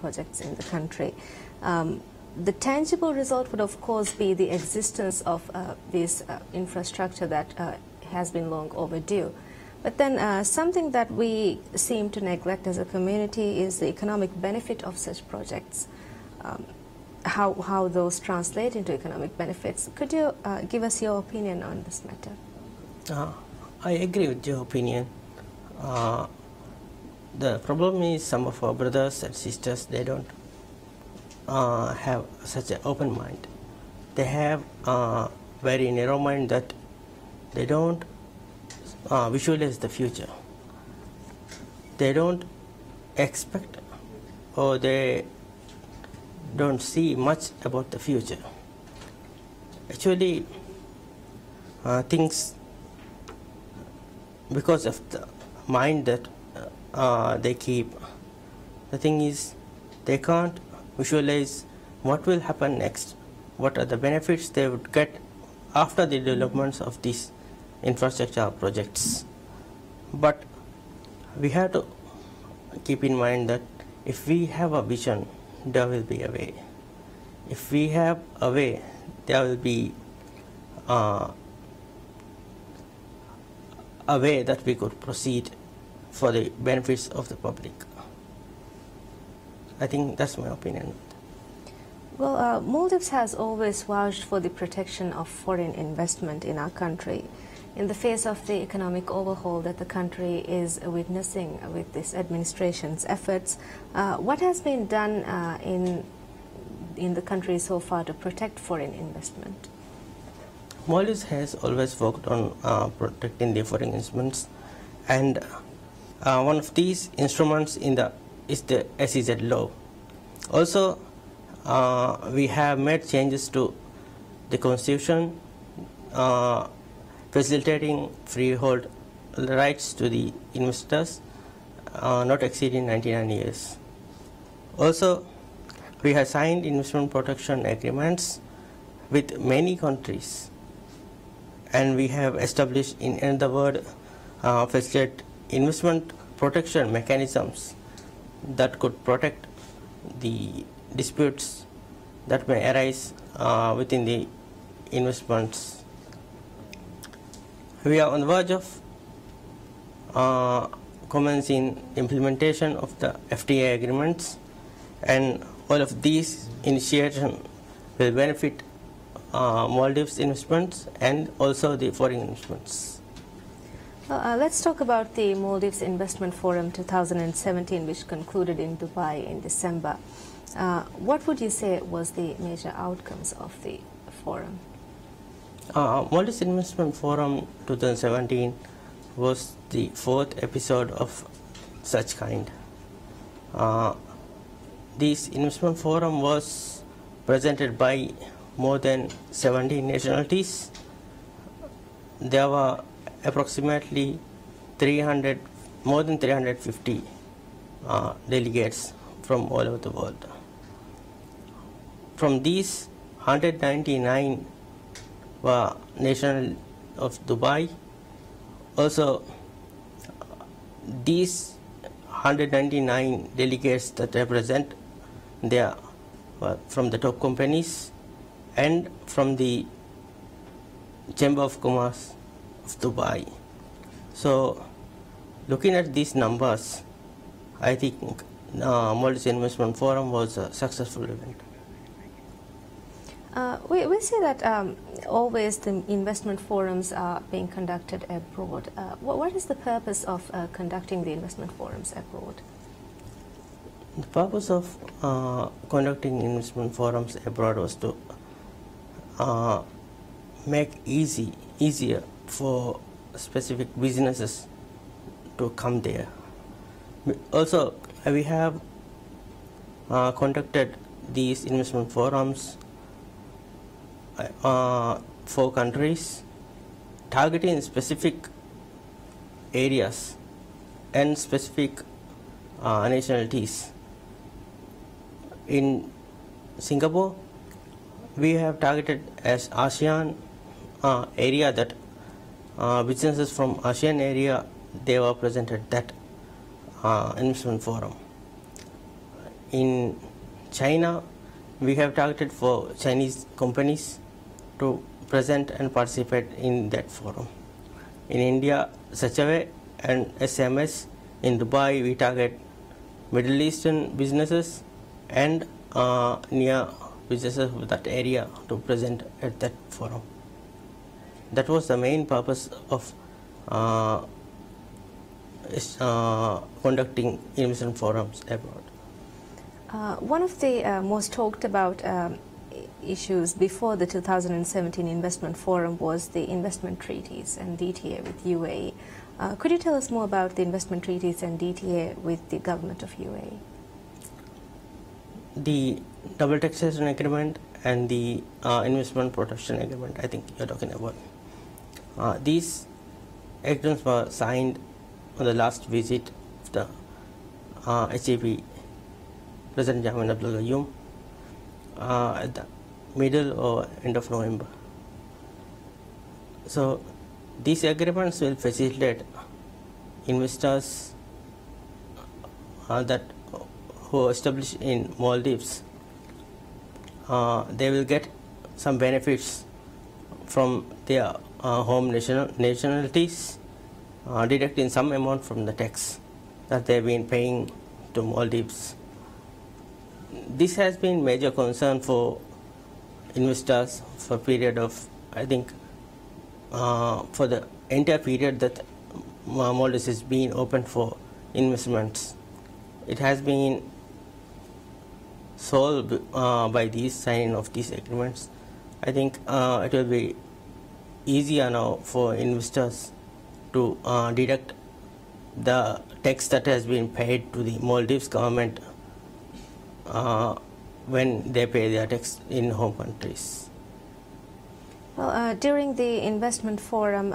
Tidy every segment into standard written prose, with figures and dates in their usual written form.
projects in the country. The tangible result would, of course, be the existence of this infrastructure that has been long overdue. But then something that we seem to neglect as a community is the economic benefit of such projects, how those translate into economic benefits. Could you give us your opinion on this matter? I agree with your opinion. The problem is some of our brothers and sisters, they don't have such an open mind. They have a very narrow mind that they don't visualize the future. They don't expect or they don't see much about the future. Actually, things, because of the mind that they keep, the thing is they can't visualize what will happen next, what are the benefits they would get after the developments of these infrastructure projects. But we have to keep in mind that if we have a vision, there will be a way. If we have a way, there will be a way that we could proceed for the benefits of the public. I think that's my opinion. Well, Maldives has always vouched for the protection of foreign investment in our country. In the face of the economic overhaul that the country is witnessing with this administration's efforts, what has been done in the country so far to protect foreign investment? Maldives has always worked on protecting the foreign investments, and one of these instruments is the SEZ law. Also, we have made changes to the constitution, facilitating freehold rights to the investors not exceeding 99 years. Also, we have signed investment protection agreements with many countries, and we have established, in other words, facilitate investment protection mechanisms that could protect the disputes that may arise within the investments. We are on the verge of commencing implementation of the FTA agreements, and all of these initiations will benefit Maldives investments and also the foreign investments. Let's talk about the Maldives Investment Forum 2017, which concluded in Dubai in December. What would you say was the major outcomes of the forum? Maldives Investment Forum 2017 was the 4th episode of such kind. This investment forum was presented by more than 70 nationalities. There were approximately more than 350 delegates from all over the world. From these, 199 were national of Dubai. Also, these 199 delegates that represent, they are from the top companies and from the Chamber of Commerce of Dubai. So, looking at these numbers, I think Maldives Investment Forum was a successful event. We see that always the investment forums are being conducted abroad. What is the purpose of conducting the investment forums abroad? The purpose of conducting investment forums abroad was to make easier for specific businesses to come there. Also, we have conducted these investment forums for countries targeting specific areas and specific nationalities. In Singapore, we have targeted as ASEAN area, that businesses from ASEAN area, they were present at that investment forum. in China, we have targeted for Chinese companies to present and participate in that forum. In India, such a way, and SMS in Dubai, we target Middle Eastern businesses and near businesses of that area to present at that forum. That was the main purpose of conducting investment forums abroad. One of the most talked about issues before the 2017 investment forum was the investment treaties and DTA with UAE. Could you tell us more about the investment treaties and DTA with the government of UAE? The double taxation agreement and the investment protection agreement, I think you're talking about. These agreements were signed on the last visit of the HAP President Jamin Abdul Gayoom at the middle or end of November. So these agreements will facilitate investors that who are established in Maldives. They will get some benefits from their home nationalities, deducting some amount from the tax that they've been paying to Maldives. This has been major concern for investors for a period of, I think, for the entire period that Maldives has been open for investments. It has been solved by these signing of these agreements. I think it will be easier now for investors to deduct the tax that has been paid to the Maldives government when they pay their tax in home countries. Well, during the investment forum,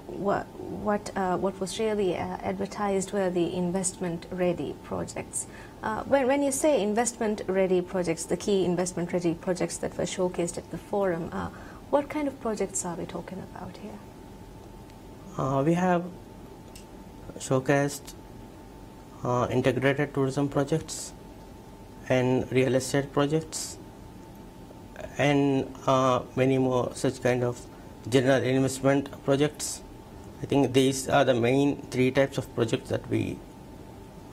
what was really advertised were the investment-ready projects. When you say investment-ready projects, the key investment-ready projects that were showcased at the forum, what kind of projects are we talking about here? We have showcased integrated tourism projects and real estate projects and many more such kind of general investment projects. I think these are the main three types of projects that we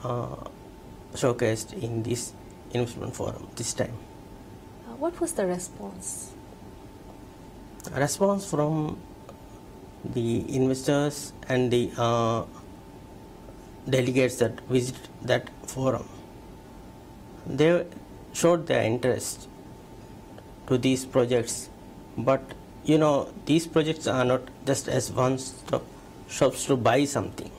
showcased in this investment forum this time. What was the response? A response from the investors and the delegates that visit that forum. They showed their interest to these projects, but you know, these projects are not just as one-stop shops to buy something.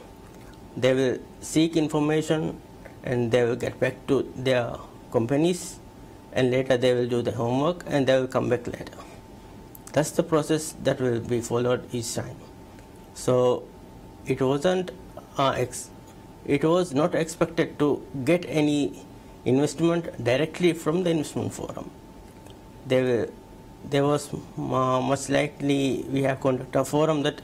They will seek information and they will get back to their companies, and later they will do the homework and they will come back later. That's the process that will be followed each time. So it wasn't it was not expected to get any investment directly from the investment forum. There was much likely we have conducted a forum that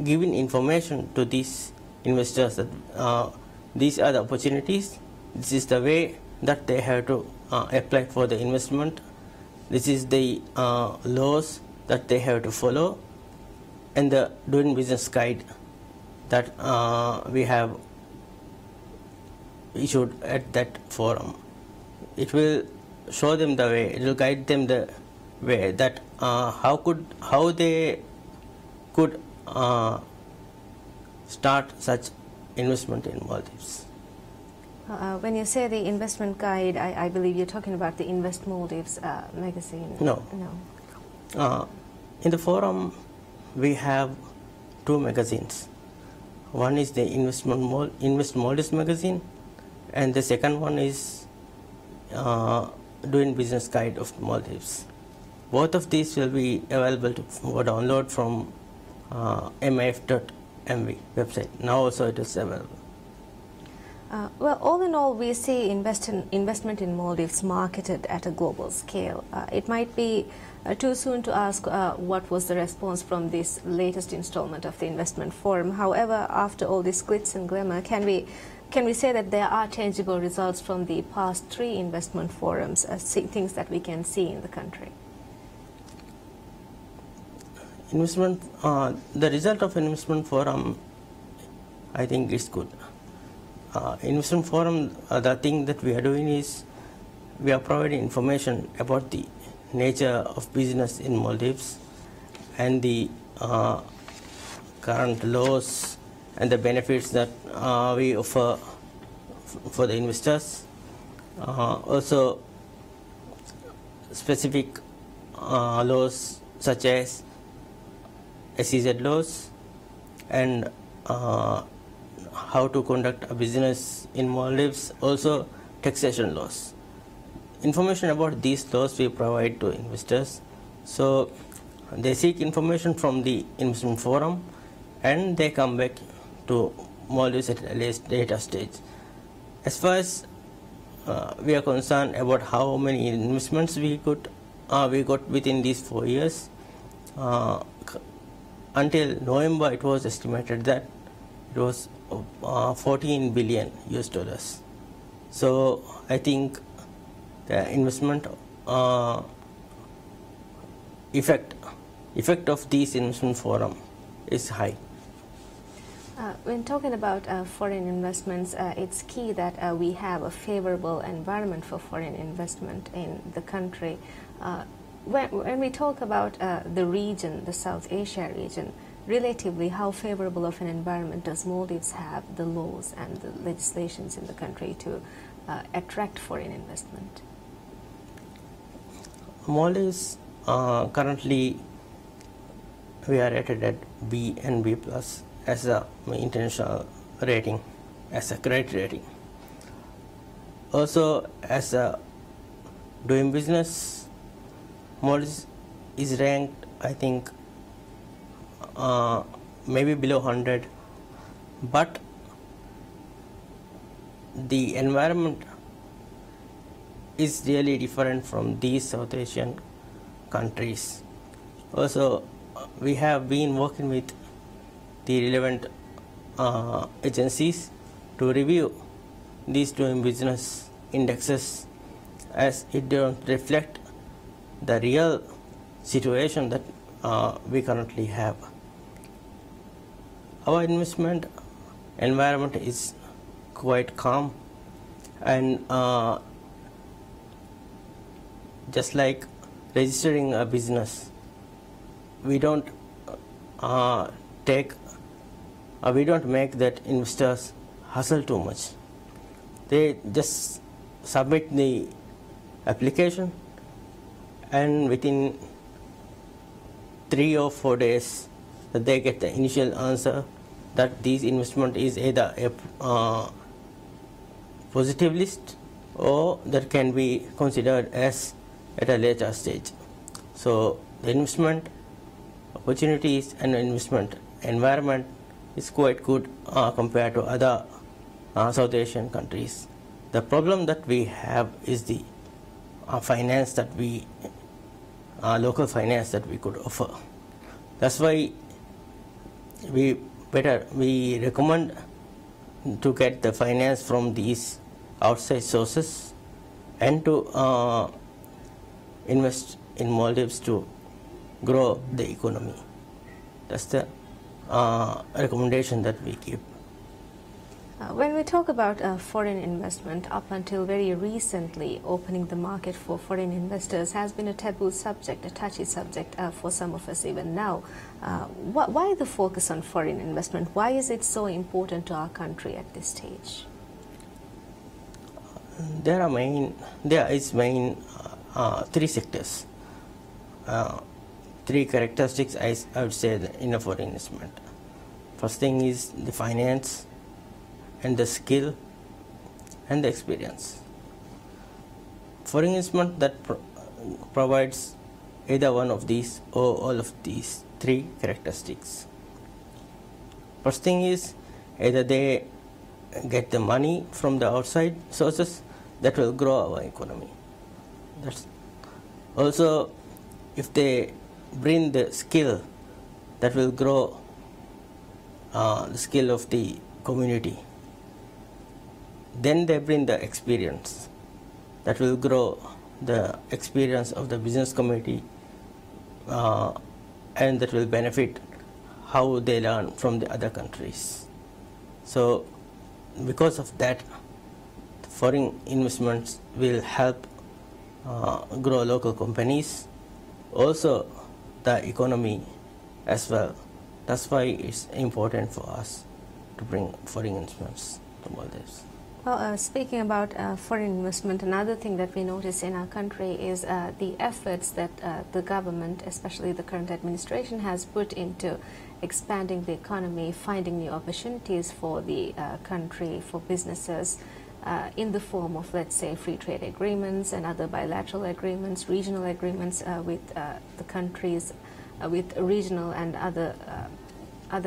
giving information to these investors that these are the opportunities, this is the way that they have to apply for the investment, this is the laws that they have to follow, and the doing business guide that we have issued at that forum. It will show them the way, it will guide them the way that how they could start such investment in Maldives. When you say the investment guide, I believe you're talking about the Invest Maldives magazine. No. In the forum, we have two magazines. One is the Invest Maldives magazine, and the second one is Doing Business Guide of Maldives. Both of these will be available for download from mif.mv website. Now also it is available. Well, all in all, we see investment in Maldives marketed at a global scale. It might be too soon to ask what was the response from this latest installment of the investment forum. However, after all this glitz and glamour, can can we say that there are tangible results from the past 3 investment forums, things that we can see in the country? The result of investment forum, I think is good. Investment forum, the thing that we are doing is we are providing information about the nature of business in Maldives and the current laws and the benefits that we offer for the investors. Also specific laws such as SEZ laws and how to conduct a business in Maldives, also taxation laws. Information about these laws we provide to investors. So they seek information from the investment forum and they come back to Maldives at a later stage. As far as we are concerned about how many investments we got within these 4 years, until November it was estimated that it was 14 billion US dollars. So I think the investment effect of these investment forum is high. When talking about foreign investments, it's key that we have a favorable environment for foreign investment in the country. When we talk about the region, the South Asia region, relatively how favorable of an environment does Maldives have, the laws and the legislations in the country to attract foreign investment? Maldives, currently we are rated at B and B plus as a international rating, as a credit rating. Also, as a doing business, Maldives is ranked, I think, maybe below 100, but the environment is really different from these South Asian countries. Also, we have been working with the relevant agencies to review these doing business indexes, as it don't reflect the real situation that we currently have. Our investment environment is quite calm, and just like registering a business, we don't make that investors hustle too much. They just submit the application, and within 3 or 4 days they get the initial answer that this investment is either a positive list or that can be considered as at a later stage. So the investment opportunities and investment environment is quite good compared to other South Asian countries. The problem that we have is the finance that local finance that we could offer. That's why we recommend to get the finance from these outside sources and to invest in Maldives to grow the economy. That's the recommendation that we give. When we talk about foreign investment, up until very recently, opening the market for foreign investors has been a taboo subject, a touchy subject for some of us even now. Why the focus on foreign investment? Why is it so important to our country at this stage? There is main 3 sectors, 3 characteristics I would say in a foreign investment. First thing is the finance, and the skill and the experience. Foreign investment that provides either one of these or all of these 3 characteristics. First thing is either they get the money from the outside sources that will grow our economy. That's also, if they bring the skill that will grow the skill of the community. then they bring the experience that will grow the experience of the business community, and that will benefit how they learn from the other countries. So because of that, foreign investments will help grow local companies, also the economy as well. That's why it's important for us to bring foreign investments to Maldives. Well, speaking about foreign investment, another thing that we notice in our country is the efforts that the government, especially the current administration, has put into expanding the economy, finding new opportunities for the country, for businesses, in the form of, let's say, free trade agreements and other bilateral agreements, regional agreements with the countries, with regional and other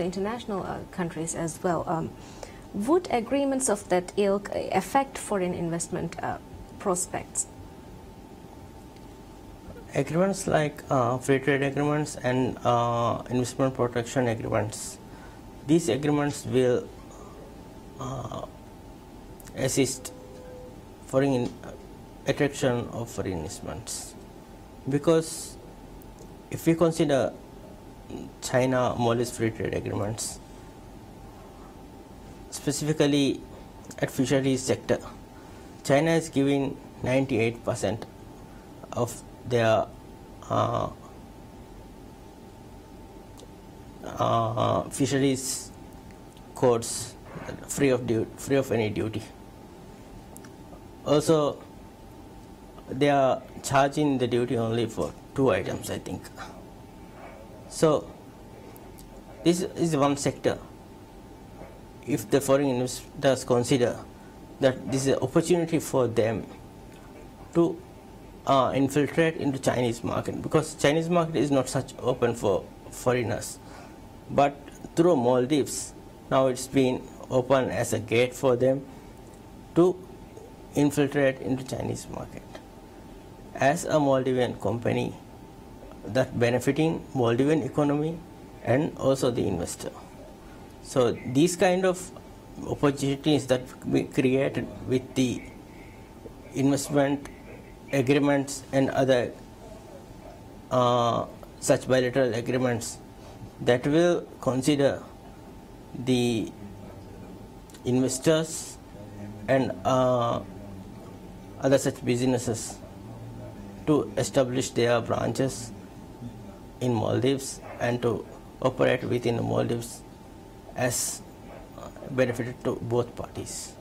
international countries as well. Would agreements of that ilk affect foreign investment prospects? Agreements like free trade agreements and investment protection agreements, these agreements will assist foreign attraction of foreign investments, because if we consider China-Maldives free trade agreements, specifically at fisheries sector, China is giving 98% of their fisheries codes free of any duty. Also, they are charging the duty only for 2 items, I think. So this is one sector. If the foreign investors consider that this is an opportunity for them to infiltrate into Chinese market, because Chinese market is not such open for foreigners, but through Maldives now it's been open as a gate for them to infiltrate into Chinese market. As a Maldivian company, that benefiting Maldivian economy and also the investor. So these kind of opportunities that we created with the investment agreements and other such bilateral agreements, that will consider the investors and other such businesses to establish their branches in Maldives and to operate within the Maldives as benefited to both parties.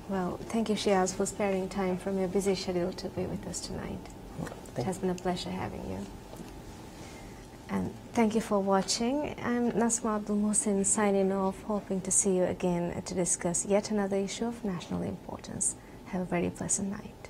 Well, thank you, Shiaz, for sparing time from your busy schedule to be with us tonight. It has been a pleasure having you. And thank you for watching. I'm Nasma Abdul Mohsin signing off, hoping to see you again to discuss yet another issue of national importance. Have a very pleasant night.